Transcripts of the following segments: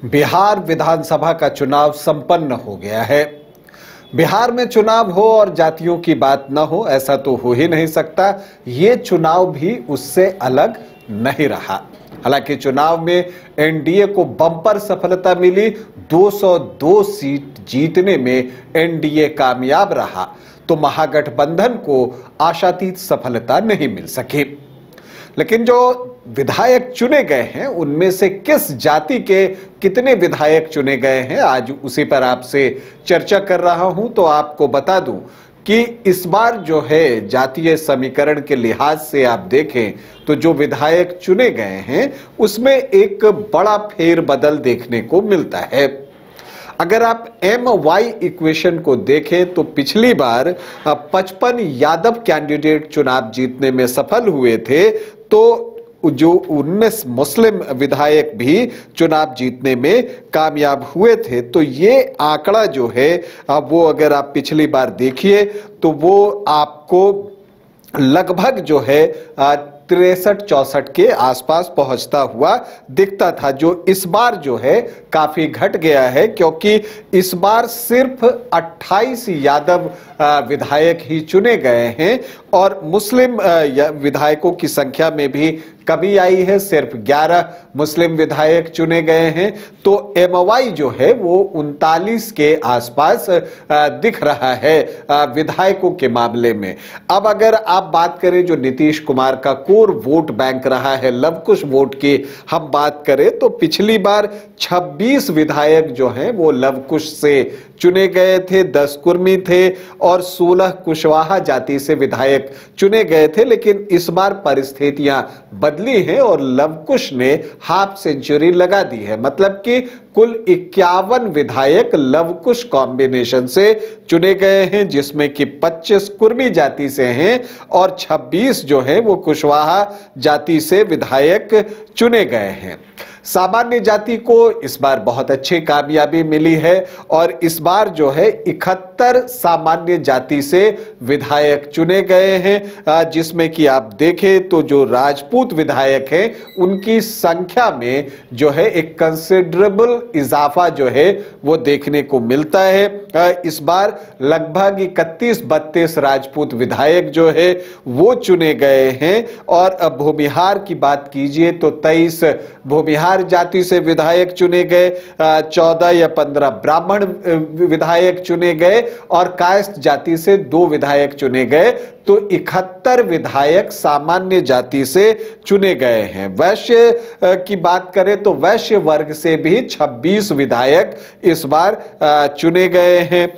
बिहार विधानसभा का चुनाव संपन्न हो गया है। बिहार में चुनाव हो और जातियों की बात न हो, ऐसा तो हो ही नहीं सकता। ये चुनाव भी उससे अलग नहीं रहा। हालांकि चुनाव में एनडीए को बम्पर सफलता मिली। 202 सीट जीतने में एनडीए कामयाब रहा, तो महागठबंधन को आशातीत सफलता नहीं मिल सकी। लेकिन जो विधायक चुने गए हैं, उनमें से किस जाति के कितने विधायक चुने गए हैं, आज उसी पर आपसे चर्चा कर रहा हूं। तो आपको बता दूं कि इस बार जो है जातीय समीकरण के लिहाज से आप देखें तो जो विधायक चुने गए हैं उसमें एक बड़ा फेरबदल देखने को मिलता है। अगर आप MY इक्वेशन को देखें तो पिछली बार 55 यादव कैंडिडेट चुनाव जीतने में सफल हुए थे, तो जो 19 मुस्लिम विधायक भी चुनाव जीतने में कामयाब हुए थे। तो ये आंकड़ा जो है वो अगर आप पिछली बार देखिए तो वो आपको लगभग जो है 63-64 के आसपास पहुंचता हुआ दिखता था, जो इस बार जो है काफी घट गया है, क्योंकि इस बार सिर्फ 28 यादव विधायक ही चुने गए हैं और मुस्लिम विधायकों की संख्या में भी कमी आई है। सिर्फ 11 मुस्लिम विधायक चुने गए हैं। तो MY जो है वो 39 के आसपास दिख रहा है विधायकों के मामले में। अब अगर आप बात करें जो नीतीश कुमार का कोर वोट बैंक रहा है, लवकुश वोट की हम बात करें, तो पिछली बार 26 विधायक जो हैं वो लवकुश से चुने गए थे, 10 कुर्मी थे और 16 कुशवाहा जाति से विधायक चुने गए थे। लेकिन इस बार परिस्थितियां बदली हैं और लवकुश ने हाफ सेंचुरी लगा दी है। मतलब कि कुल 51 विधायक लवकुश कॉम्बिनेशन से चुने गए हैं, जिसमें कि 25 कुर्मी जाति से हैं और 26 जो है वो कुशवाहा जाति से विधायक चुने गए हैं। सामान्य जाति को इस बार बहुत अच्छी कामयाबी मिली है और इस बार जो है 71 सामान्य जाति से विधायक चुने गए हैं, जिसमें कि आप देखें तो जो राजपूत विधायक हैं उनकी संख्या में जो है एक कंसिडरेबल इजाफा जो है वो देखने को मिलता है। इस बार लगभग 31-32 राजपूत विधायक जो है वो चुने गए हैं और भूमिहार की बात कीजिए तो 23 भूमिहार जाति से विधायक चुने गए, 14 या 15 ब्राह्मण विधायक चुने गए और कायस्थ जाति से 2 विधायक चुने गए। तो 71 विधायक सामान्य जाति से चुने गए हैं। वैश्य की बात करें तो वैश्य वर्ग से भी 26 विधायक इस बार चुने गए हैं।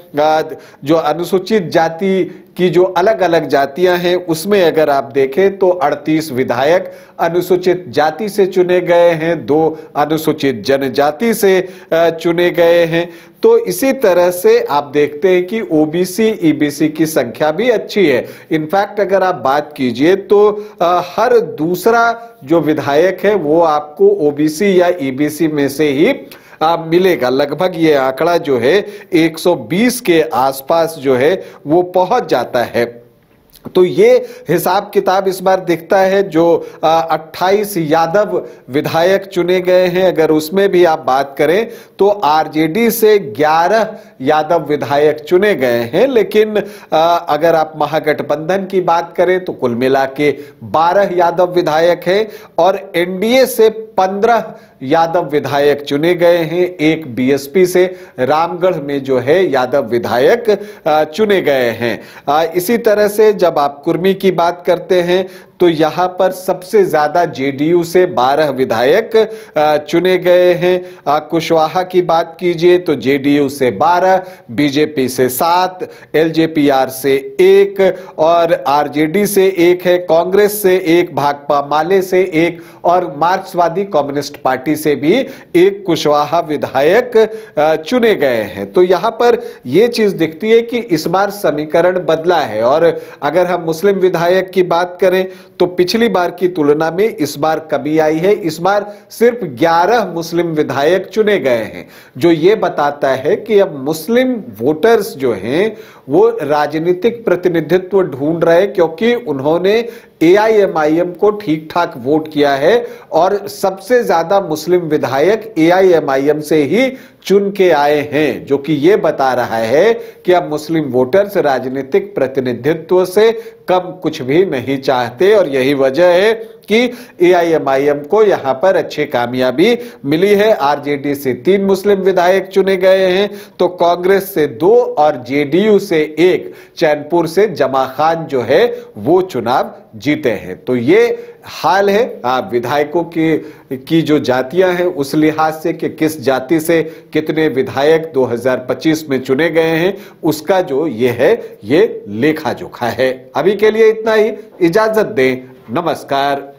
जो अनुसूचित जाति की जो अलग अलग जातियां हैं उसमें अगर आप देखें तो 38 विधायक अनुसूचित जाति से चुने गए हैं, 2 अनुसूचित जनजाति से चुने गए हैं। तो इसी तरह से आप देखते हैं कि OBC EBC की संख्या भी अच्छी है। इनफैक्ट अगर आप बात कीजिए तो हर दूसरा जो विधायक है वो आपको OBC या EBC में से ही मिलेगा। लगभग ये आंकड़ा जो है 120 के आसपास जो है वो पहुंच जाता है। तो ये हिसाब किताब इस बार दिखता है। जो 28 यादव विधायक चुने गए हैं, अगर उसमें भी आप बात करें तो आरजेडी से 11 यादव विधायक चुने गए हैं। लेकिन अगर आप महागठबंधन की बात करें तो कुल मिला के 12 यादव विधायक हैं और एनडीए से 15 यादव विधायक चुने गए हैं। एक बीएसपी से रामगढ़ में जो है यादव विधायक चुने गए हैं। इसी तरह से जब आप कुर्मी की बात करते हैं तो यहां पर सबसे ज्यादा जेडीयू से 12 विधायक चुने गए हैं। कुशवाहा की बात कीजिए तो जेडीयू से 12, बीजेपी से 7, एलजेपीआर से 1 और आरजेडी से 1 है, कांग्रेस से 1, भाकपा माले से 1 और मार्क्सवादी कम्युनिस्ट पार्टी से भी 1 कुशवाहा विधायक चुने गए हैं। तो यहां पर यह चीज दिखती है कि इस बार समीकरण बदला है। और अगर हम मुस्लिम विधायक की बात करें तो पिछली बार की तुलना में इस बार कमी आई है। इस बार सिर्फ 11 मुस्लिम विधायक चुने गए हैं, जो ये बताता है कि अब मुस्लिम वोटर्स जो हैं वो राजनीतिक प्रतिनिधित्व ढूंढ रहे, क्योंकि उन्होंने एआईएमआईएम को ठीक ठाक वोट किया है और सबसे ज्यादा मुस्लिम विधायक एआईएमआईएम से ही चुन के आए हैं, जो कि यह बता रहा है कि अब मुस्लिम वोटर्स राजनीतिक प्रतिनिधित्व से कम कुछ भी नहीं चाहते। और यही वजह है कि एआईएमआईएम को यहां पर अच्छी कामयाबी मिली है। आरजेडी से 3 मुस्लिम विधायक चुने गए हैं, तो कांग्रेस से 2 और जेडीयू से 1, चैनपुर से जमा खान जो है वो चुनाव जीते हैं। तो ये हाल है विधायकों की जो जातियां हैं उस लिहाज से कि किस जाति से कितने विधायक 2025 में चुने गए हैं, उसका जो ये है ये लेखा जोखा है। अभी के लिए इतना ही, इजाजत दें, नमस्कार।